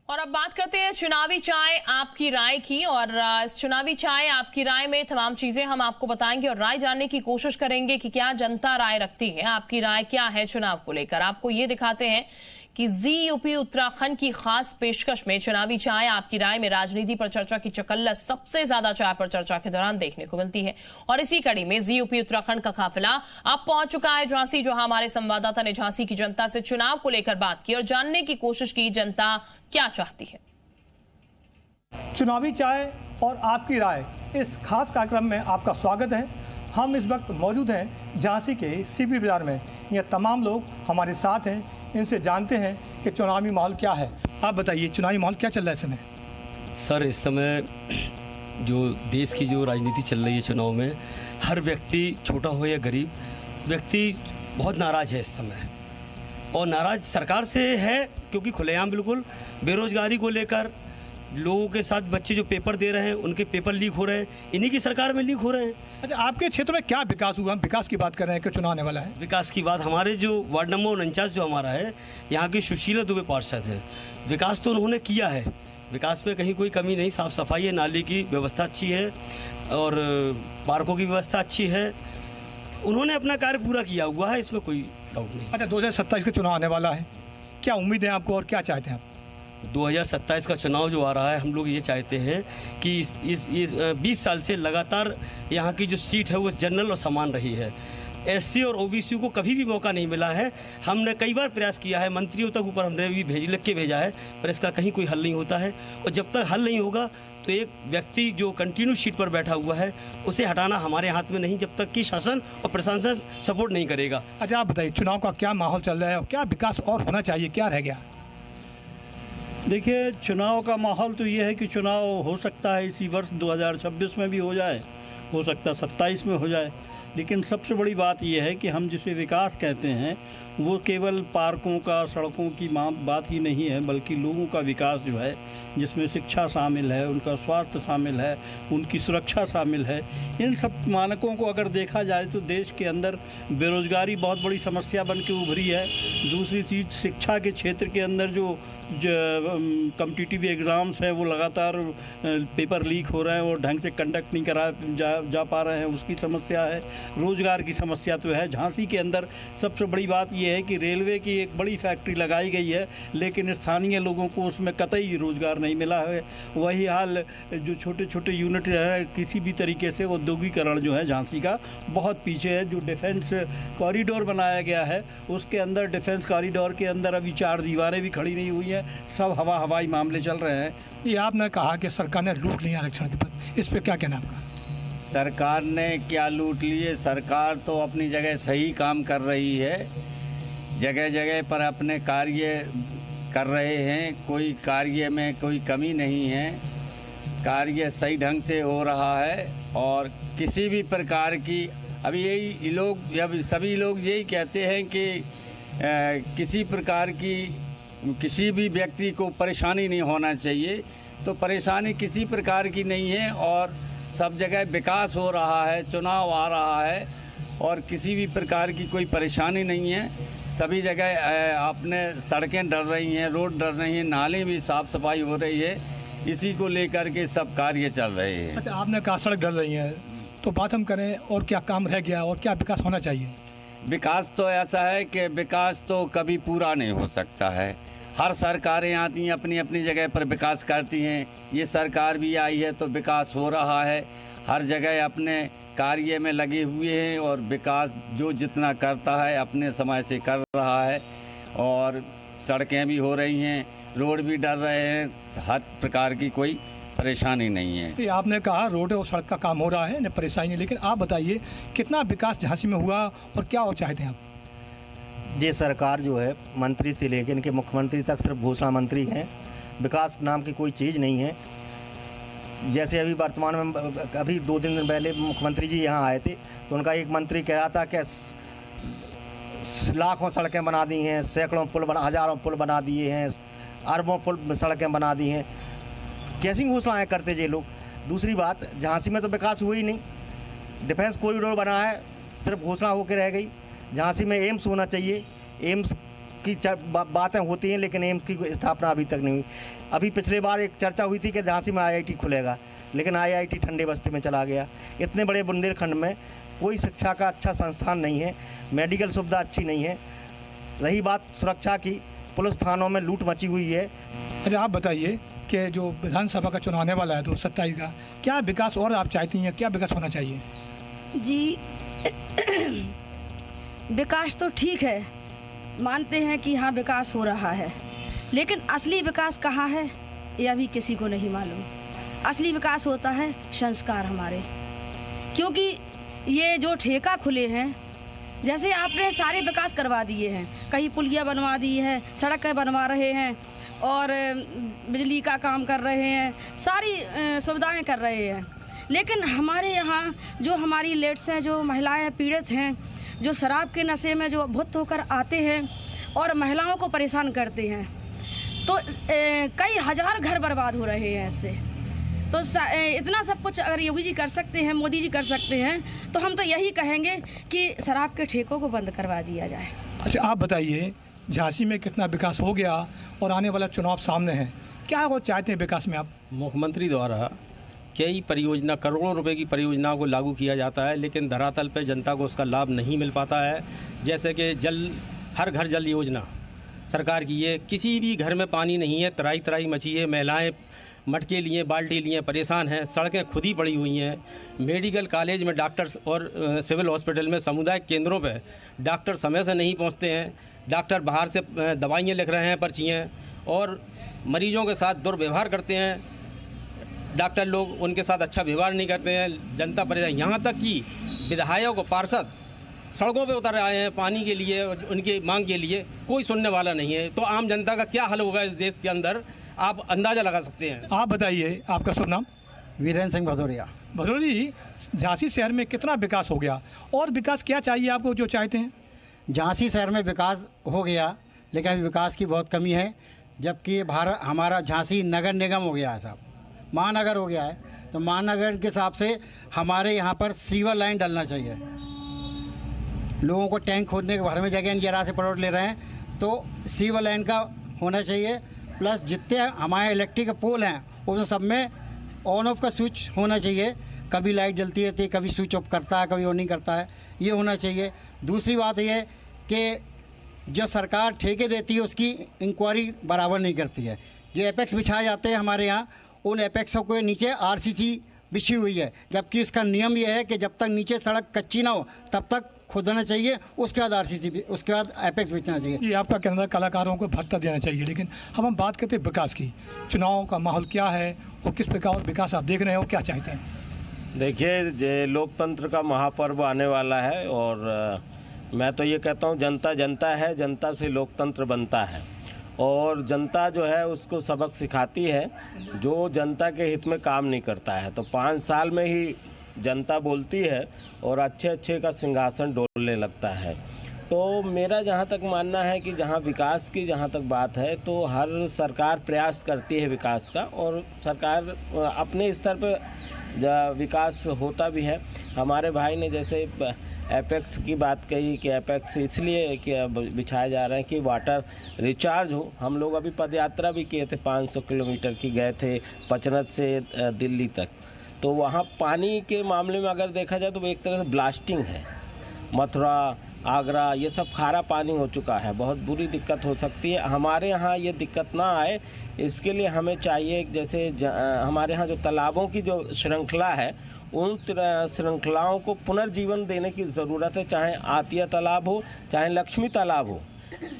और अब बात करते हैं चुनावी चाय आपकी राय की। और इस चुनावी चाय आपकी राय में तमाम चीजें हम आपको बताएंगे और राय जानने की कोशिश करेंगे कि क्या जनता राय रखती है, आपकी राय क्या है चुनाव को लेकर। आपको ये दिखाते हैं कि जी यूपी उत्तराखंड की खास पेशकश में चुनावी चाय आपकी राय में राजनीति पर चर्चा की चकल्लस सबसे ज्यादा चाय पर चर्चा के दौरान देखने को मिलती है। और इसी कड़ी में जी यूपी उत्तराखंड का काफिला अब पहुंच चुका है झांसी, जहां हमारे संवाददाता ने झांसी की जनता से चुनाव को लेकर बात की और जानने की कोशिश की जनता क्या चाहती है। चुनावी चाय और आपकी राय इस खास कार्यक्रम में आपका स्वागत है। हम इस वक्त मौजूद हैं झांसी के सीपी बाजार में। ये तमाम लोग हमारे साथ हैं, इनसे जानते हैं कि चुनावी माहौल क्या है। आप बताइए, चुनावी माहौल क्या चल रहा है इस समय? सर, इस समय जो देश की जो राजनीति चल रही है चुनाव में, हर व्यक्ति छोटा हो या गरीब व्यक्ति बहुत नाराज है इस समय। और नाराज सरकार से है क्योंकि खुलेआम बिल्कुल बेरोजगारी को लेकर लोगों के साथ बच्चे जो पेपर दे रहे हैं उनके पेपर लीक हो रहे हैं, इन्हीं की सरकार में लीक हो रहे हैं। अच्छा, आपके क्षेत्र में क्या विकास हुआ? हम विकास की बात कर रहे हैं कि चुनाव आने वाला है। विकास की बात, हमारे जो वार्ड नंबर 49 जो हमारा है, यहाँ की सुशीला दुबे पार्षद है। विकास तो उन्होंने किया है, विकास में कहीं कोई कमी नहीं। साफ सफाई है, नाली की व्यवस्था अच्छी है और पार्कों की व्यवस्था अच्छी है। उन्होंने अपना कार्य पूरा किया हुआ है, इसमें कोई डाउट नहीं। अच्छा, 2027 का चुनाव आने वाला है, क्या उम्मीद है आपको और क्या चाहते हैं आप? 2027 का चुनाव जो आ रहा है, हम लोग ये चाहते हैं कि इस 20 साल से लगातार यहाँ की जो सीट है वो जनरल और समान रही है। एससी और ओबीसी को कभी भी मौका नहीं मिला है। हमने कई बार प्रयास किया है, मंत्रियों तक ऊपर हमने भी लिख के भेजा है, पर इसका कहीं कोई हल नहीं होता है। और जब तक हल नहीं होगा तो एक व्यक्ति जो कंटिन्यू सीट पर बैठा हुआ है उसे हटाना हमारे हाथ में नहीं, जब तक कि शासन और प्रशासन सपोर्ट नहीं करेगा। अच्छा, आप बताइए, चुनाव का क्या माहौल चल रहा है और क्या विकास और होना चाहिए, क्या रह गया? देखिए, चुनाव का माहौल तो ये है कि चुनाव हो सकता है इसी वर्ष 2026 में भी हो जाए, हो सकता है 27 में हो जाए। लेकिन सबसे बड़ी बात यह है कि हम जिसे विकास कहते हैं वो केवल पार्कों का, सड़कों की बात ही नहीं है, बल्कि लोगों का विकास जो है, जिसमें शिक्षा शामिल है, उनका स्वास्थ्य शामिल है, उनकी सुरक्षा शामिल है। इन सब मानकों को अगर देखा जाए तो देश के अंदर बेरोजगारी बहुत बड़ी समस्या बन के उभरी है। दूसरी चीज़, शिक्षा के क्षेत्र के अंदर जो कॉम्पिटिटिव एग्ज़ाम्स हैं वो लगातार पेपर लीक हो रहे हैं और ढंग से कंडक्ट नहीं करा जा पा रहे हैं, उसकी समस्या है। रोज़गार की समस्या तो है। झांसी के अंदर सबसे बड़ी बात यह है कि रेलवे की एक बड़ी फैक्ट्री लगाई गई है, लेकिन स्थानीय लोगों को उसमें कतई रोज़गार नहीं मिला है। वही हाल जो छोटे छोटे यूनिट है, किसी भी तरीके से औद्योगिकरण जो है झांसी का बहुत पीछे है। जो डिफेंस कॉरिडोर बनाया गया है उसके अंदर, डिफेंस कॉरिडोर के अंदर अभी 4 दीवारें भी खड़ी नहीं हुई हैं, सब हवाई मामले चल रहे हैं। ये आपने कहा कि सरकार ने लूट लिया आरक्षण के पद, इस पर क्या कहना आपका? सरकार ने क्या लूट लिए? सरकार तो अपनी जगह सही काम कर रही है, जगह जगह पर अपने कार्य कर रहे हैं, कोई कार्य में कोई कमी नहीं है, कार्य सही ढंग से हो रहा है। और किसी भी प्रकार की, अभी यही लोग, अब सभी लोग यही कहते हैं कि किसी प्रकार की किसी भी व्यक्ति को परेशानी नहीं होना चाहिए, तो परेशानी किसी प्रकार की नहीं है और सब जगह विकास हो रहा है, चुनाव आ रहा है और किसी भी प्रकार की कोई परेशानी नहीं है। सभी जगह अपने सड़कें डल रही हैं, रोड डल रही हैं, नाले भी साफ़ सफाई हो रही है, इसी को लेकर के सब कार्य चल रहे हैं। अच्छा, आपने कहा सड़क डल रही है, तो बात हम करें और क्या काम रह गया और क्या विकास होना चाहिए? विकास तो ऐसा है कि विकास तो कभी पूरा नहीं हो सकता है। हर सरकारें आती हैं, अपनी अपनी जगह पर विकास करती हैं। ये सरकार भी आई है तो विकास हो रहा है, हर जगह अपने कार्य में लगे हुए हैं और विकास जो जितना करता है अपने समय से कर रहा है। और सड़कें भी हो रही हैं, रोड भी डल रहे हैं, हर प्रकार की कोई परेशानी नहीं है। ये आपने कहा रोड और सड़क का काम हो रहा है, न परेशानी नहीं, लेकिन आप बताइए कितना विकास झांसी में हुआ और क्या और चाहते हैं आप? ये सरकार जो है, मंत्री से लेकर इनके मुख्यमंत्री तक सिर्फ घोषणा मंत्री हैं, विकास नाम की कोई चीज़ नहीं है। जैसे अभी वर्तमान में, अभी 2 दिन पहले मुख्यमंत्री जी यहाँ आए थे तो उनका एक मंत्री कह रहा था कि लाखों सड़कें बना दी हैं, सैकड़ों पुल बना, हज़ारों पुल बना दिए हैं, अरबों पुल सड़कें बना दी हैं। कैसी घोषणाएँ करते ये लोग? दूसरी बात, झांसी में तो विकास हुआ ही नहीं। डिफेंस कॉरिडोर बना है, सिर्फ घोषणा होकर रह गई। झांसी में एम्स होना चाहिए, एम्स की बातें होती हैं, लेकिन एम्स की स्थापना अभी तक नहीं हुई। अभी पिछले बार एक चर्चा हुई थी कि झांसी में IIT खुलेगा, लेकिन IIT ठंडे बस्ती में चला गया। इतने बड़े बुंदेलखंड में कोई शिक्षा का अच्छा संस्थान नहीं है, मेडिकल सुविधा अच्छी नहीं है। रही बात सुरक्षा की, पुलिस थानों में लूट मची हुई है। अच्छा, आप बताइए कि जो विधानसभा का चुनाव आने वाला है 2027 का, क्या विकास और आप चाहती हैं, क्या विकास होना चाहिए? जी विकास तो ठीक है, मानते हैं कि हाँ विकास हो रहा है, लेकिन असली विकास कहाँ है ये अभी किसी को नहीं मालूम। असली विकास होता है संस्कार हमारे, क्योंकि ये जो ठेका खुले हैं, जैसे आपने सारे विकास करवा दिए हैं, कहीं पुलिया बनवा दी है, सड़कें बनवा रहे हैं और बिजली का काम कर रहे हैं, सारी सुविधाएं कर रहे हैं, लेकिन हमारे यहाँ जो हमारी लेडीज हैं, जो महिलाएं पीड़ित हैं, जो शराब के नशे में जो भुत होकर आते हैं और महिलाओं को परेशान करते हैं, तो कई हजार घर बर्बाद हो रहे हैं इससे। तो इतना सब कुछ अगर योगी जी कर सकते हैं, मोदी जी कर सकते हैं, तो हम तो यही कहेंगे कि शराब के ठेकों को बंद करवा दिया जाए। अच्छा, आप बताइए झांसी में कितना विकास हो गया और आने वाला चुनाव सामने है, क्या वो चाहते हैं विकास में आप? मुख्यमंत्री द्वारा कई परियोजना, करोड़ों रुपए की परियोजनाओं को लागू किया जाता है, लेकिन धरातल पर जनता को उसका लाभ नहीं मिल पाता है। जैसे कि हर घर जल योजना सरकार की है, किसी भी घर में पानी नहीं है, तराई तराई मची है, महिलाएं मटके लिए, बाल्टी लिए परेशान हैं, सड़कें खुद ही पड़ी हुई हैं। मेडिकल कॉलेज में डॉक्टर्स और सिविल हॉस्पिटल में सामुदायिक केंद्रों पर डॉक्टर समय से नहीं पहुंचते हैं, डॉक्टर बाहर से दवाइयाँ लिख रहे हैं, पर्चियाँ, और मरीजों के साथ दुर्व्यवहार करते हैं। डॉक्टर लोग उनके साथ अच्छा व्यवहार नहीं करते हैं, जनता परेशान। यहाँ तक कि विधायक और पार्षद सड़कों पे उतर आए हैं पानी के लिए, उनकी मांग के लिए, कोई सुनने वाला नहीं है। तो आम जनता का क्या हल होगा इस देश के अंदर, आप अंदाजा लगा सकते हैं। आप बताइए, आपका शुभ नाम? वीरेंद्र सिंह भदौरिया। भदौरिया जी, झांसी शहर में कितना विकास हो गया और विकास क्या चाहिए आपको, जो चाहते हैं? झांसी शहर में विकास हो गया, लेकिन अभी विकास की बहुत कमी है, जबकि हमारा झांसी नगर निगम हो गया है साहब, महानगर हो गया है। तो महानगर के हिसाब से हमारे यहाँ पर सीवर लाइन डलना चाहिए। लोगों को टैंक खोदने के भर में जगह जरा से प्लॉट ले रहे हैं, तो सीवर लाइन का होना चाहिए। प्लस जितने हमारे इलेक्ट्रिक पोल हैं उन सब में ऑन ऑफ का स्विच होना चाहिए। कभी लाइट जलती रहती है, कभी स्विच ऑफ करता है, कभी ऑन नहीं करता है, ये होना चाहिए। दूसरी बात ये कि जो सरकार ठेके देती है उसकी इंक्वायरी बराबर नहीं करती है। जो एपेक्स बिछाए जाते हैं हमारे यहाँ, उन एपेक्सों के नीचे RCC बिछी हुई है, जबकि उसका नियम यह है कि जब तक नीचे सड़क कच्ची ना हो तब तक खोदना चाहिए, उसके बाद RCC, उसके बाद एपेक्स बिछना चाहिए। ये आपका कहना है कलाकारों को भत्ता देना चाहिए, लेकिन हम बात करते हैं विकास की। चुनाव का माहौल क्या है और किस प्रकार विकास आप देख रहे हो, क्या चाहते हैं? देखिए, लोकतंत्र का महापर्व आने वाला है और मैं तो ये कहता हूँ जनता जनता है, जनता से लोकतंत्र बनता है और जनता जो है उसको सबक सिखाती है जो जनता के हित में काम नहीं करता है। तो 5 साल में ही जनता बोलती है और अच्छे अच्छे का सिंहासन डोलने लगता है। तो मेरा जहाँ तक मानना है कि जहाँ विकास की जहाँ तक बात है, तो हर सरकार प्रयास करती है विकास का और सरकार अपने स्तर पर विकास होता भी है। हमारे भाई ने जैसे एपेक्स की बात कही कि एपेक्स इसलिए कि बिछाए जा रहे हैं कि वाटर रिचार्ज हो। हम लोग अभी पदयात्रा भी किए थे, 500 किलोमीटर की गए थे पचनत से दिल्ली तक। तो वहाँ पानी के मामले में अगर देखा जाए तो वो एक तरह से ब्लास्टिंग है। मथुरा, आगरा, ये सब खारा पानी हो चुका है, बहुत बुरी दिक्कत हो सकती है। हमारे यहाँ ये दिक्कत ना आए, इसके लिए हमें चाहिए जैसे हमारे यहाँ जो तालाबों की जो श्रृंखला है, उन श्रृंखलाओं को पुनर्जीवन देने की ज़रूरत है। चाहे आतिया तालाब हो, चाहे लक्ष्मी तालाब हो,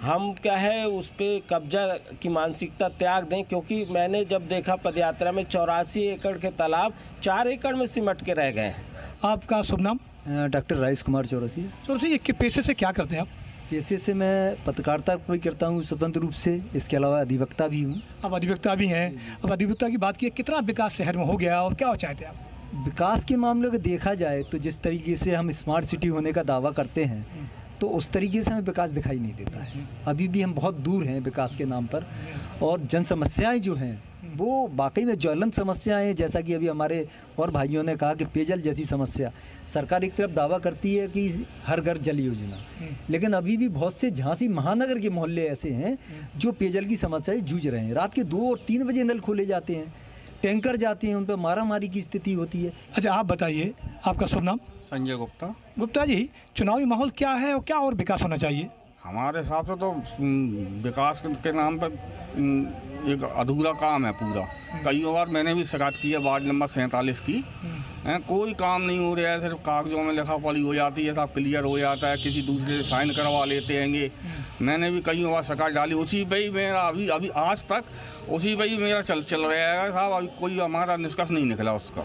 हम क्या है उस पर कब्जा की मानसिकता त्याग दें। क्योंकि मैंने जब देखा पदयात्रा में 84 एकड़ के तालाब 4 एकड़ में सिमट के रह गए हैं। आपका शुभ नाम? डॉक्टर राइस कुमार चौरसिया। चौरसिया, ये पेशे से क्या करते हैं आप? पेशे से मैं पत्रकारिता भी करता हूँ स्वतंत्र रूप से, इसके अलावा अधिवक्ता भी हूँ। अब अधिवक्ता भी हैं। अब अधिवक्ता की बात की, कितना विकास शहर में हो गया और क्या चाहते हैं आप? विकास के मामले को देखा जाए तो जिस तरीके से हम स्मार्ट सिटी होने का दावा करते हैं, तो उस तरीके से हमें विकास दिखाई नहीं देता है। अभी भी हम बहुत दूर हैं विकास के नाम पर, और जन समस्याएं जो हैं वो वाकई में ज्वलंत समस्याएं हैं। जैसा कि अभी हमारे और भाइयों ने कहा कि पेयजल जैसी समस्या, सरकार एक तरफ दावा करती है कि हर घर जल योजना, लेकिन अभी भी बहुत से झांसी महानगर के मोहल्ले ऐसे हैं जो पेयजल की समस्या से जूझ रहे हैं। रात के 2 और 3 बजे नल खोले जाते हैं, टैंकर जाते हैं, उन पर मारामारी की स्थिति होती है। अच्छा, आप बताइए, आपका शुभ नाम? संजय गुप्ता। गुप्ता जी, चुनावी माहौल क्या है और क्या और विकास होना चाहिए? हमारे हिसाब से तो विकास के नाम पर एक अधूरा काम है पूरा। कई बार मैंने भी शिकायत की है वार्ड नंबर 47 की, कोई काम नहीं हो रहा है, सिर्फ कागजों में लिखा पढ़ी हो जाती है, सब क्लियर हो जाता है, किसी दूसरे से साइन करवा लेते हैंगे। मैंने भी कई बार शिकायत डाली, उसी पे ही मेरा अभी आज तक उसी पे ही मेरा चल रहा है साहब, अभी कोई हमारा निष्कर्ष नहीं निकला उसका।